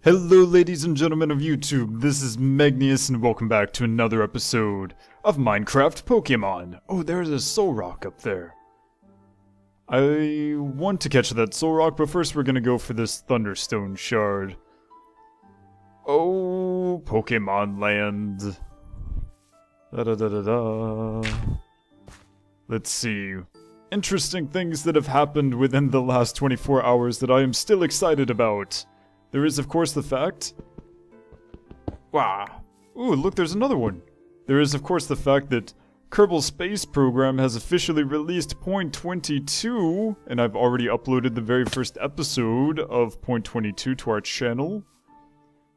Hello ladies and gentlemen of YouTube, this is Megneous and welcome back to another episode of Minecraft Pokemon. Oh, there's a Soul Rock up there. I want to catch that Soul Rock, but first we're gonna go for this Thunderstone shard. Oh, Pokemon Land. Let's see. Interesting things that have happened within the last 24 hours that I am still excited about. There is, of course, the fact... Wow. Ooh, look, there's another one. There is, of course, the fact that Kerbal Space Program has officially released Point 22, and I've already uploaded the very first episode of Point 22 to our channel.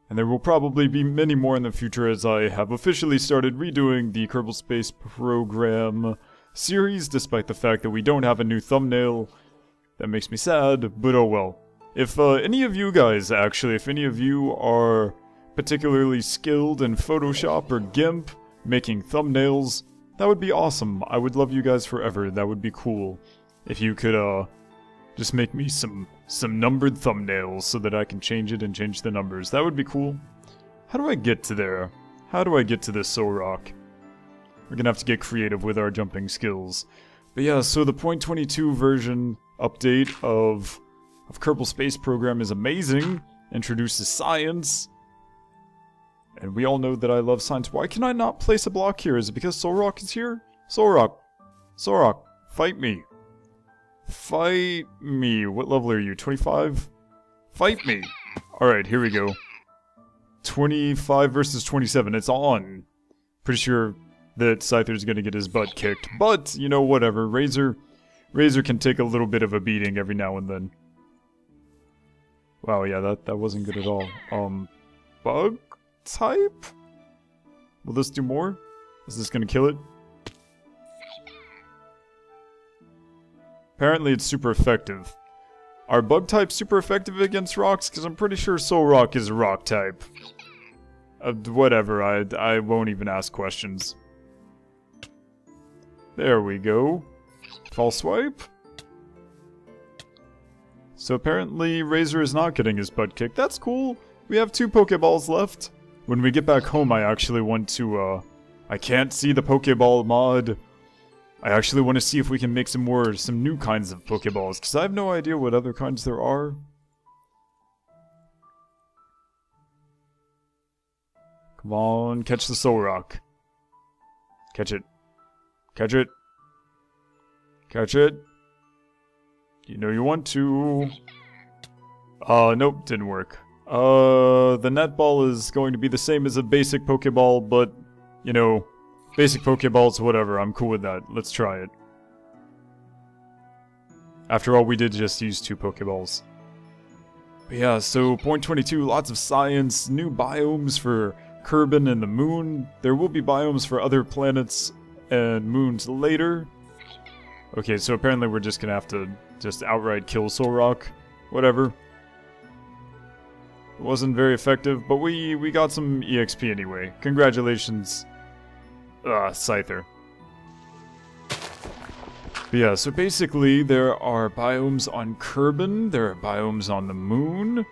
And there will probably be many more in the future as I have officially started redoing the Kerbal Space Program series, despite the fact that we don't have a new thumbnail. That makes me sad, but oh well. If any of you guys, actually, if any of you are particularly skilled in Photoshop or GIMP, making thumbnails, that would be awesome. I would love you guys forever. That would be cool. If you could, just make me some numbered thumbnails so that I can change it and change the numbers. That would be cool. How do I get to there? How do I get to this Soul Rock? We're gonna have to get creative with our jumping skills. But yeah, so the Point 22 version update of Kerbal Space Program is amazing, introduces science, and we all know that I love science. Why can I not place a block here? Is it because Soul Rock is here? Soul Rock, fight me. Fight me. What level are you, 25? Fight me. Alright, here we go. 25 versus 27, it's on. Pretty sure that Scyther's gonna get his butt kicked, but, you know, whatever. Razor can take a little bit of a beating every now and then. Wow, yeah, that wasn't good at all. Bug type? Will this do more? Is this gonna kill it? Apparently it's super effective. Are bug types super effective against rocks? Because I'm pretty sure Soul Rock is a rock type. Whatever, I won't even ask questions. There we go. False swipe? So apparently Razor is not getting his butt kicked. That's cool. We have 2 Pokeballs left. When we get back home, I actually want to, I can't see the Pokeball mod. I actually want to see if we can make some new kinds of Pokeballs, because I have no idea what other kinds there are. Come on, catch the Soul Rock. Catch it. Catch it. Catch it. You know you want to. Nope, didn't work. The net ball is going to be the same as a basic Pokeball, but, you know, basic Pokeballs, whatever, I'm cool with that. Let's try it. After all, we did just use 2 Pokeballs. But yeah, so Point 22, lots of science, new biomes for Kerbin and the moon. There will be biomes for other planets and moons later. Okay, so apparently we're just gonna have to just outright kill Soul Rock. Whatever. It wasn't very effective, but we got some EXP anyway. Congratulations, Scyther. But yeah, so basically there are biomes on Kerbin, there are biomes on the moon,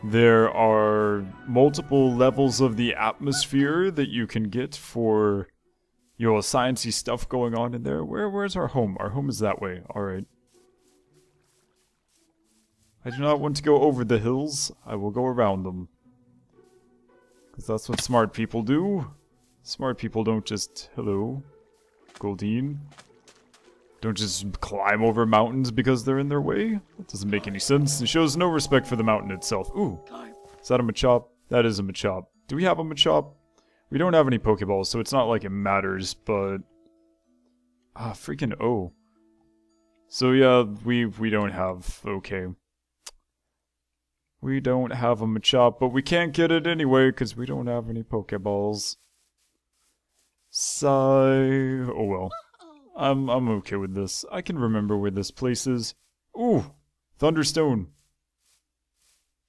there are multiple levels of the atmosphere that you can get for your sciencey stuff going on in there. Where's our home? Our home is that way. Alright. I do not want to go over the hills. I will go around them. Because that's what smart people do. Smart people don't just... Hello. Goldeen. Don't just climb over mountains because they're in their way. That doesn't make any sense. It shows no respect for the mountain itself. Ooh. Is that a Machop? That is a Machop. Do we have a Machop? We don't have any Pokeballs, so it's not like it matters, but... freaking O. So yeah, we don't have... Okay. We don't have a Machop, but we can't get it anyway, because we don't have any Pokeballs. Sigh... Oh well. I'm okay with this. I can remember where this place is. Ooh! Thunderstone!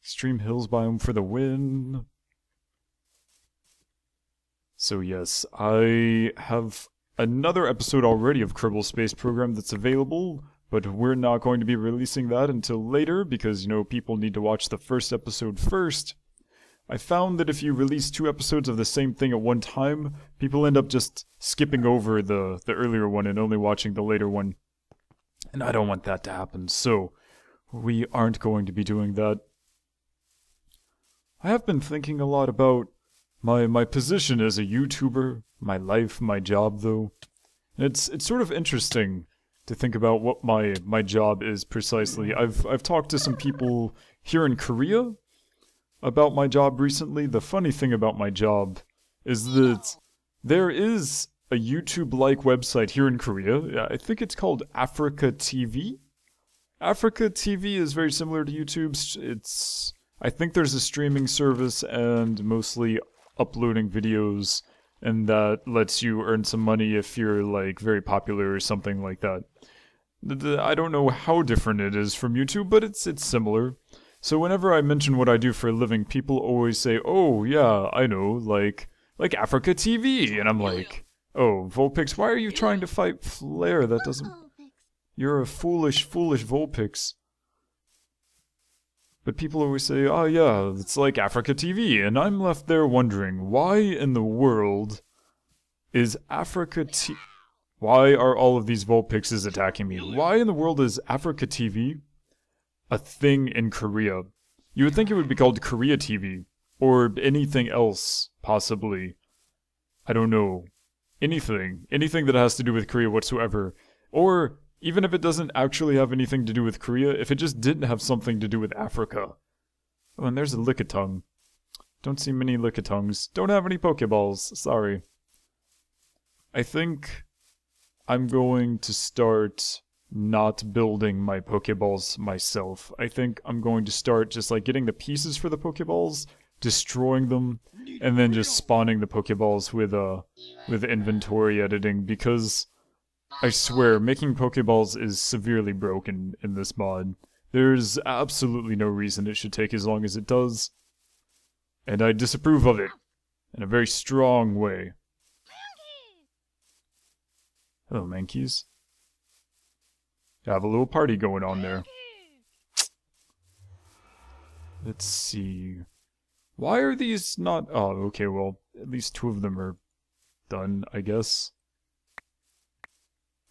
Extreme Hills biome for the win. So yes, I have another episode already of Kerbal Space Program that's available, but we're not going to be releasing that until later because, you know, people need to watch the first episode first. I found that if you release 2 episodes of the same thing at one time, people end up just skipping over the earlier one and only watching the later one. And I don't want that to happen, so we aren't going to be doing that. I have been thinking a lot about my position as a YouTuber, my life, my job, though. It's sort of interesting to think about what my job is precisely. I've talked to some people here in Korea about my job recently. The funny thing about my job is that there is a YouTube-like website here in Korea. I think it's called Africa TV. Africa TV is very similar to YouTube's. I think there's a streaming service and mostly uploading videos, and that lets you earn some money if you're like very popular or something like that. I don't know how different it is from YouTube, but it's similar. So whenever I mention what I do for a living, people always say, "Oh yeah, I know, like Africa TV," and I'm like, "Oh, Vulpix, why are you trying to fight Flare? That doesn't. You're a foolish Vulpix." But people always say, "Oh yeah, it's like Africa TV," and I'm left there wondering, why in the world is Africa TV? Why are all of these Vulpixes attacking me? Why in the world is Africa TV a thing in Korea? You would think it would be called Korea TV, or anything else, possibly. I don't know. Anything that has to do with Korea whatsoever. Or, even if it doesn't actually have anything to do with Korea, if it just didn't have something to do with Africa. Oh, and there's a Lickitung. Don't see many Lickitungs. Don't have any Pokeballs, sorry. I think I'm going to start not building my Pokeballs myself. I think I'm going to start just like getting the pieces for the Pokeballs, destroying them, and then just spawning the Pokeballs with inventory editing, because I swear, making Pokeballs is severely broken in this mod. There's absolutely no reason it should take as long as it does, and I disapprove of it in a very strong way. Hello, Mankeys. Have a little party going on there. Let's see. Why are these not... Oh, okay, well, at least 2 of them are done, I guess.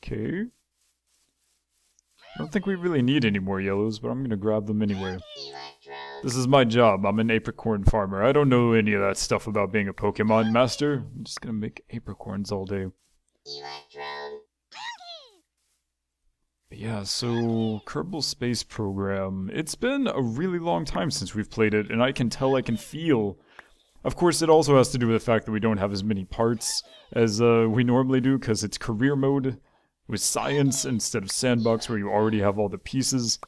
Okay. I don't think we really need any more yellows, but I'm gonna grab them anyway. This is my job. I'm an apricorn farmer. I don't know any of that stuff about being a Pokemon master. I'm just gonna make apricorns all day. But yeah, so Kerbal Space Program. It's been a really long time since we've played it, and I can tell, I can feel. Of course, it also has to do with the fact that we don't have as many parts as we normally do, because it's career mode with science instead of sandbox where you already have all the pieces.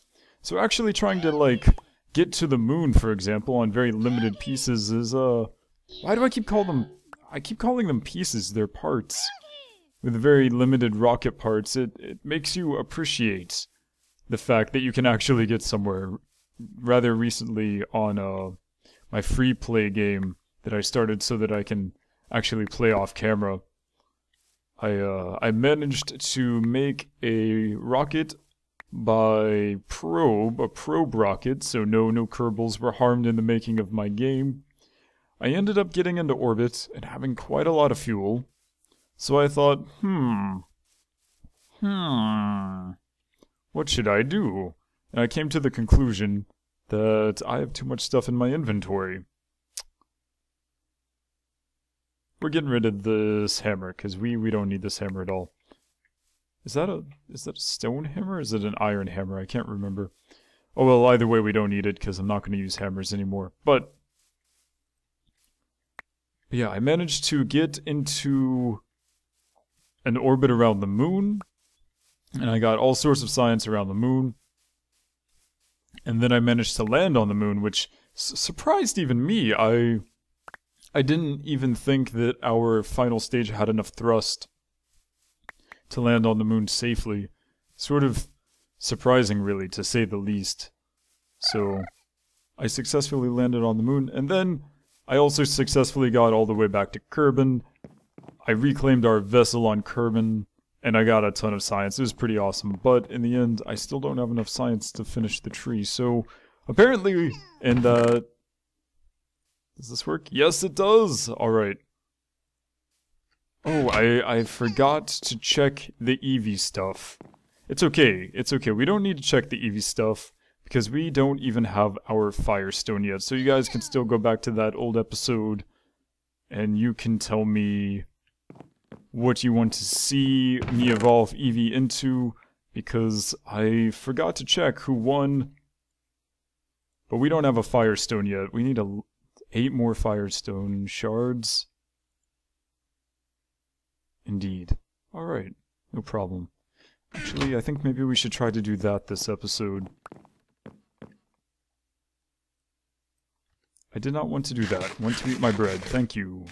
So actually trying to, like, get to the moon, for example, on very limited pieces is, why do I keep calling them... I keep calling them pieces, they're parts. With very limited rocket parts, it makes you appreciate the fact that you can actually get somewhere. Rather recently on, my free play game that I started so that I can actually play off camera, I managed to make a rocket by a probe rocket, so no Kerbals were harmed in the making of my game. I ended up getting into orbit and having quite a lot of fuel, so I thought, what should I do? And I came to the conclusion that I have too much stuff in my inventory. We're getting rid of this hammer, because we don't need this hammer at all. Is that a stone hammer, or is it an iron hammer? I can't remember. Oh well, either way we don't need it, because I'm not going to use hammers anymore. But yeah, I managed to get into an orbit around the moon, and I got all sorts of science around the moon. And then I managed to land on the moon, which surprised even me. I didn't even think that our final stage had enough thrust to land on the moon safely. Sort of surprising, really, to say the least. So, I successfully landed on the moon, and then I also successfully got all the way back to Kerbin. I reclaimed our vessel on Kerbin, and I got a ton of science. It was pretty awesome, but in the end, I still don't have enough science to finish the tree. So, apparently, and Does this work? Yes, it does! Alright. Oh, I forgot to check the Eevee stuff. It's okay, it's okay. We don't need to check the Eevee stuff, because we don't even have our Firestone yet. So you guys can still go back to that old episode, and you can tell me what you want to see me evolve Eevee into, because I forgot to check who won. But we don't have a Firestone yet. We need 8 more Firestone shards. Indeed. Alright, no problem. Actually, I think maybe we should try to do that this episode. I did not want to do that. I want to eat my bread. Thank you.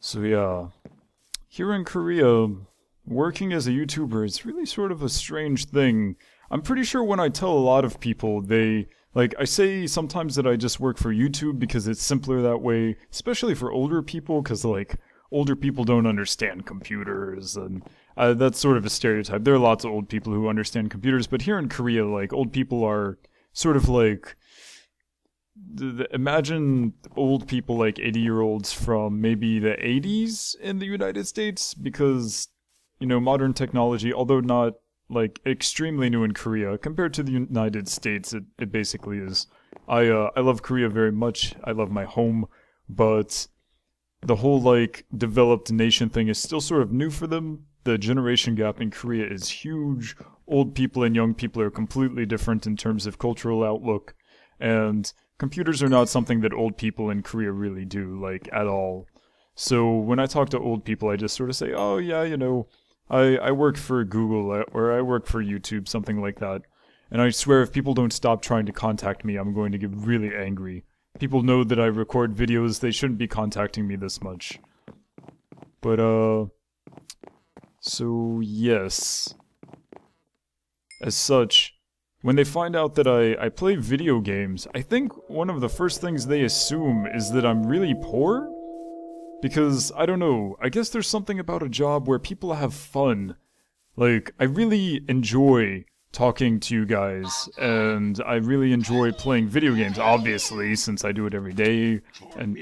So yeah, here in Korea, working as a YouTuber is really sort of a strange thing. I'm pretty sure when I tell a lot of people, I say sometimes that I just work for YouTube because it's simpler that way, especially for older people, because, older people don't understand computers, and that's sort of a stereotype. There are lots of old people who understand computers, but here in Korea, old people are sort of imagine old people 80-year-olds from maybe the 80s in the United States, because, modern technology, although not, extremely new in Korea, compared to the United States, it basically is. I love Korea very much, I love my home, but the whole, developed nation thing is still sort of new for them. The generation gap in Korea is huge. Old people and young people are completely different in terms of cultural outlook, and computers are not something that old people in Korea really do, at all. So when I talk to old people, I just sort of say, oh yeah, I work for Google, or I work for YouTube, something like that. And I swear if people don't stop trying to contact me, I'm going to get really angry. People know that I record videos, they shouldn't be contacting me this much. But, so yes. As such, when they find out that I play video games, I think one of the first things they assume is that I'm really poor? Because, I don't know, I guess there's something about a job where people have fun. I really enjoy talking to you guys, and I really enjoy playing video games, obviously, since I do it every day. And,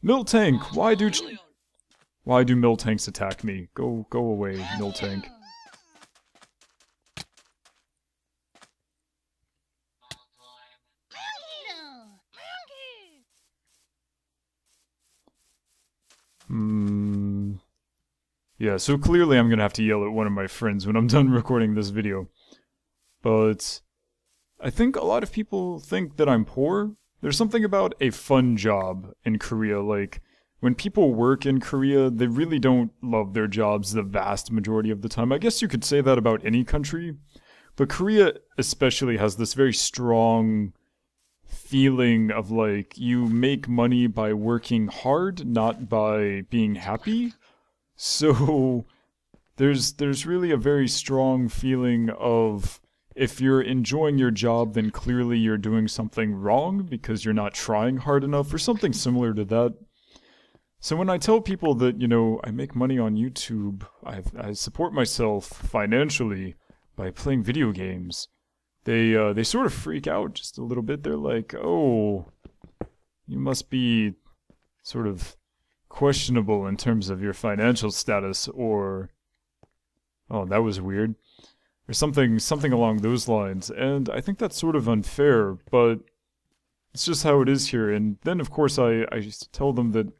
Miltank, why do Miltanks attack me? Go away, Miltank. Yeah, so clearly I'm gonna have to yell at one of my friends when I'm done recording this video. But I think a lot of people think that I'm poor. There's something about a fun job in Korea, when people work in Korea, they really don't love their jobs the vast majority of the time. I guess you could say that about any country, but Korea especially has this very strong feeling of you make money by working hard, not by being happy. So there's really a very strong feeling of, if you're enjoying your job, then clearly you're doing something wrong because you're not trying hard enough, or something similar to that. So when I tell people that, I make money on YouTube, I support myself financially by playing video games, they sort of freak out just a little bit. They're like, oh, you must be sort of questionable in terms of your financial status, or, oh, that was weird, or something along those lines. And I think that's sort of unfair, but it's just how it is here. And then, of course, I tell them that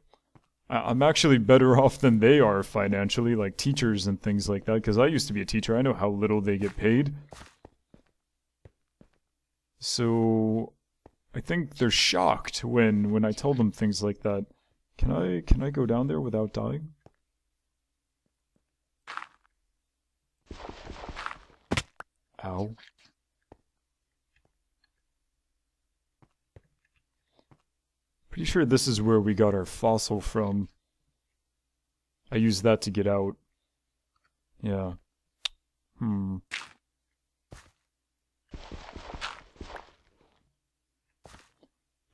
I'm actually better off than they are financially, like teachers and things like that, because I used to be a teacher. I know how little they get paid. So I think they're shocked when I tell them things like that. Can I go down there without dying? Ow. Pretty sure this is where we got our fossil from. I used that to get out. Yeah.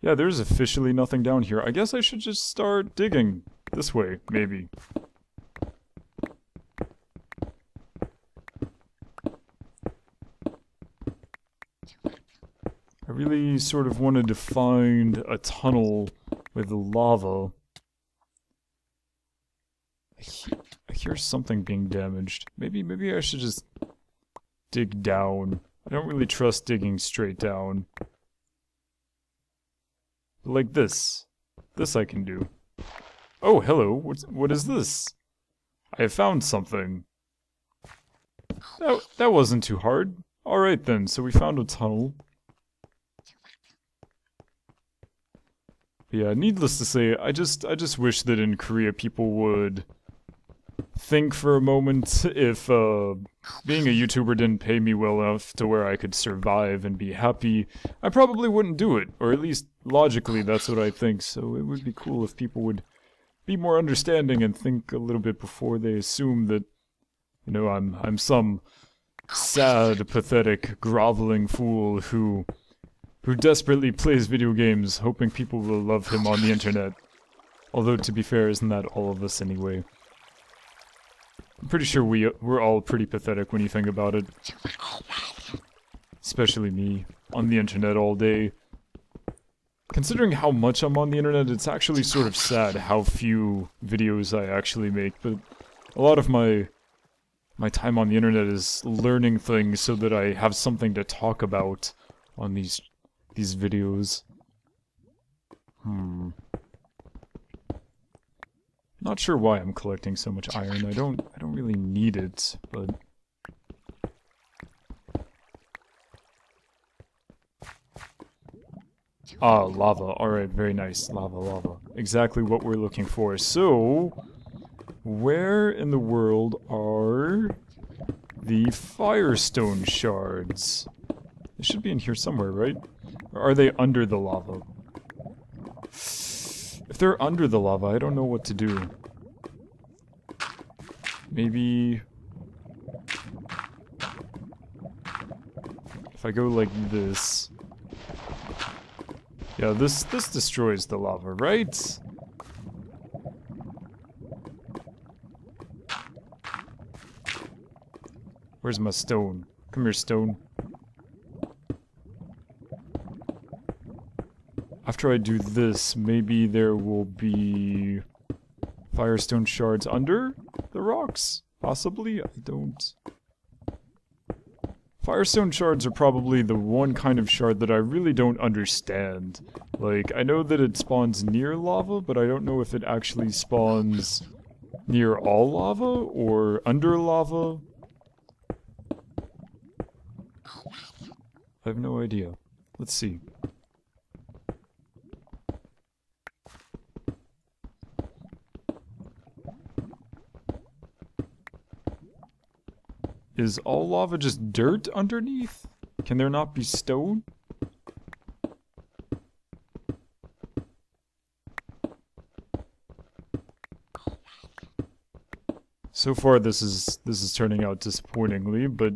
Yeah, there's officially nothing down here. I guess I should just start digging this way, maybe. I really sort of wanted to find a tunnel with lava. I hear something being damaged. Maybe I should just dig down. I don't really trust digging straight down. But like this. This I can do. Oh, hello. What is this? I have found something. That wasn't too hard. Alright then, so we found a tunnel. But yeah, needless to say, I just wish that in Korea people would think for a moment if being a YouTuber didn't pay me well enough to where I could survive and be happy, I probably wouldn't do it. Or at least logically that's what I think, so it would be cool if people would be more understanding and think a little bit before they assume that, you know, I'm some sad, pathetic, groveling fool who desperately plays video games hoping people will love him on the internet. Although, to be fair, isn't that all of us anyway? I'm pretty sure we're all pretty pathetic when you think about it. Especially me, on the internet all day. Considering how much I'm on the internet, it's actually sort of sad how few videos I actually make, but a lot of my time on the internet is learning things so that I have something to talk about on these videos. Not sure why I'm collecting so much iron. I don't really need it, but ah, lava. Alright, very nice. Lava. Exactly what we're looking for. So, where in the world are the Firestone Shards? They should be in here somewhere, right? Or are they under the lava? If they're under the lava, I don't know what to do. Maybe if I go like this. Yeah, this destroys the lava, right? Where's my stone? Come here, stone. After I do this, maybe there will be Firestone Shards under the rocks? Possibly? I don't... Firestone Shards are probably the one kind of shard that I really don't understand. Like, I know that it spawns near lava, but I don't know if it actually spawns near all lava or under lava. I have no idea. Let's see. Is all lava just dirt underneath? Can there not be stone? So far this is turning out disappointingly, but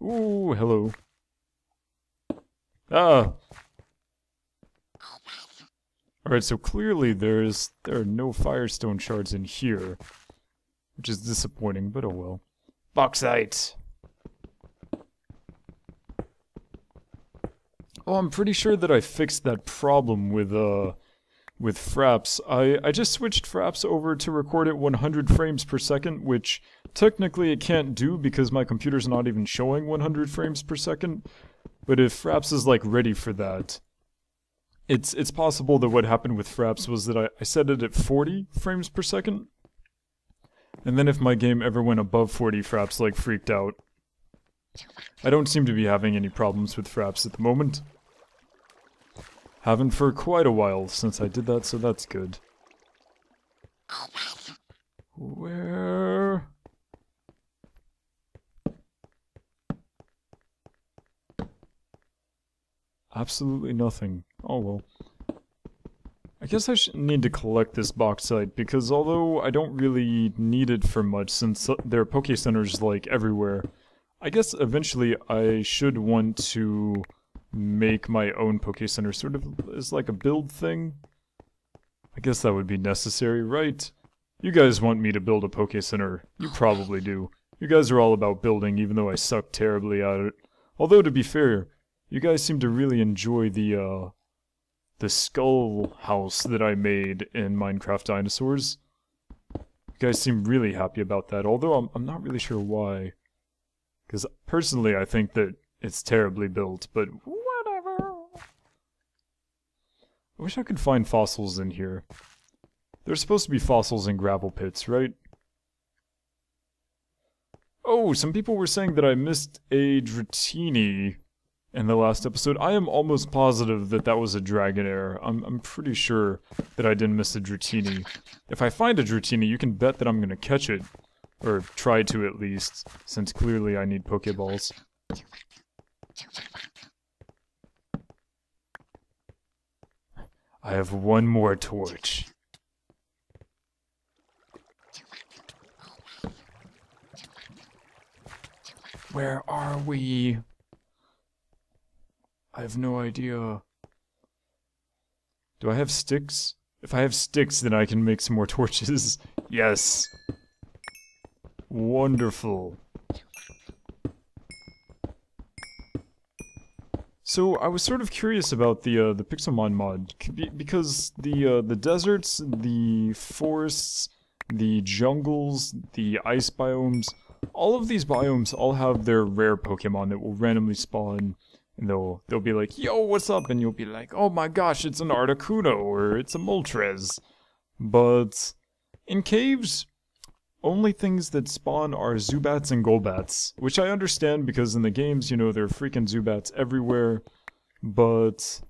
ooh, hello. Ah. Alright, so clearly there are no Firestone Shards in here, which is disappointing, but oh well. Bauxite! Oh, I'm pretty sure that I fixed that problem with Fraps. I just switched Fraps over to record at 100 frames per second, which technically it can't do because my computer's not even showing 100 frames per second, but if Fraps is like ready for that, it's possible that what happened with Fraps was that I set it at 40 frames per second, and then if my game ever went above 40, Fraps like freaked out. I don't seem to be having any problems with Fraps at the moment. Haven't for quite a while since I did that, so that's good. Where... Absolutely nothing. Oh well. I guess I need to collect this bauxite, because although I don't really need it for much since there are Poke Centers like everywhere, I guess eventually I should want to make my own Poke Center sort of as like a build thing. I guess that would be necessary, right? You guys want me to build a Poke Center. You probably do. You guys are all about building, even though I suck terribly at it. Although, to be fair, you guys seem to really enjoy the skull house that I made in Minecraft Dinosaurs. You guys seem really happy about that, although I'm not really sure why. Because personally, I think that it's terribly built, but whatever. I wish I could find fossils in here. There's supposed to be fossils in gravel pits, right? Oh, some people were saying that I missed a Dratini in the last episode. I am almost positive that that was a Dragonair. I'm pretty sure that I didn't miss a Dratini. If I find a Dratini, you can bet that I'm gonna catch it. Or try to, at least, since clearly I need Pokeballs. I have one more torch. Where are we? I have no idea. Do I have sticks? If I have sticks, then I can make some more torches. Yes! Wonderful. So, I was sort of curious about the Pixelmon mod, because the deserts, the forests, the jungles, the ice biomes, all of these biomes all have their rare Pokemon that will randomly spawn, and they'll be like, yo, what's up? And you'll be like, oh my gosh, it's an Articuno, or it's a Moltres. But in caves, only things that spawn are Zubats and Golbats, which I understand because in the games, you know, there are freaking Zubats everywhere, but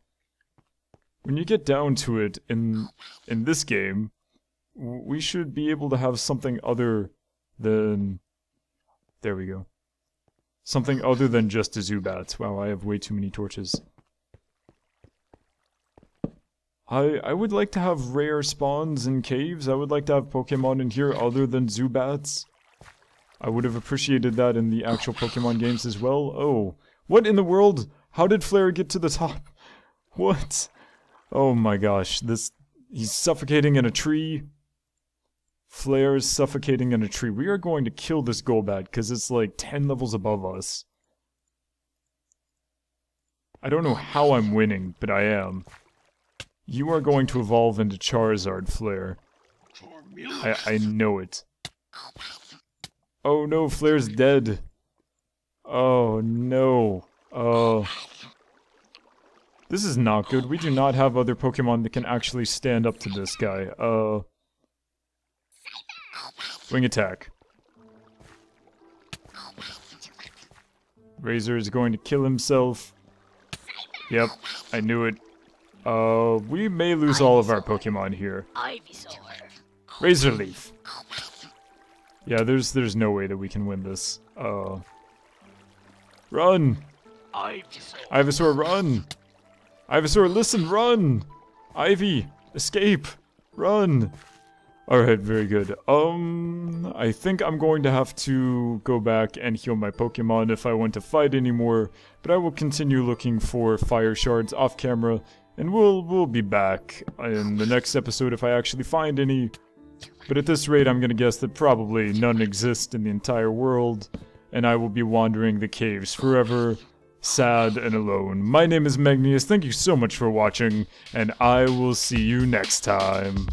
when you get down to it in this game, we should be able to have something other than... There we go. Something other than just a Zubat. Wow, I have way too many torches. I would like to have rare spawns in caves. I would like to have Pokemon in here other than Zubats. I would have appreciated that in the actual Pokemon games as well. Oh, what in the world? How did Flare get to the top? What? Oh my gosh, he's suffocating in a tree. Flare is suffocating in a tree. We are going to kill this Golbat because it's like 10 levels above us. I don't know how I'm winning, but I am. You are going to evolve into Charizard, Flare. I know it. Oh no, Flare's dead. Oh no. This is not good. We do not have other Pokemon that can actually stand up to this guy. Wing attack. Razor is going to kill himself. Yep, I knew it. We may lose all of our Pokemon here. Razor Leaf. Yeah, there's no way that we can win this. Run! Ivysaur, run! Ivysaur, listen, run! Ivy, escape! Run! Alright, very good. I think I'm going to have to go back and heal my Pokemon if I want to fight anymore, but I will continue looking for fire shards off camera, and we'll be back in the next episode if I actually find any. But at this rate, I'm gonna guess that probably none exist in the entire world, and I will be wandering the caves forever, sad and alone. My name is Megneous, thank you so much for watching, and I will see you next time.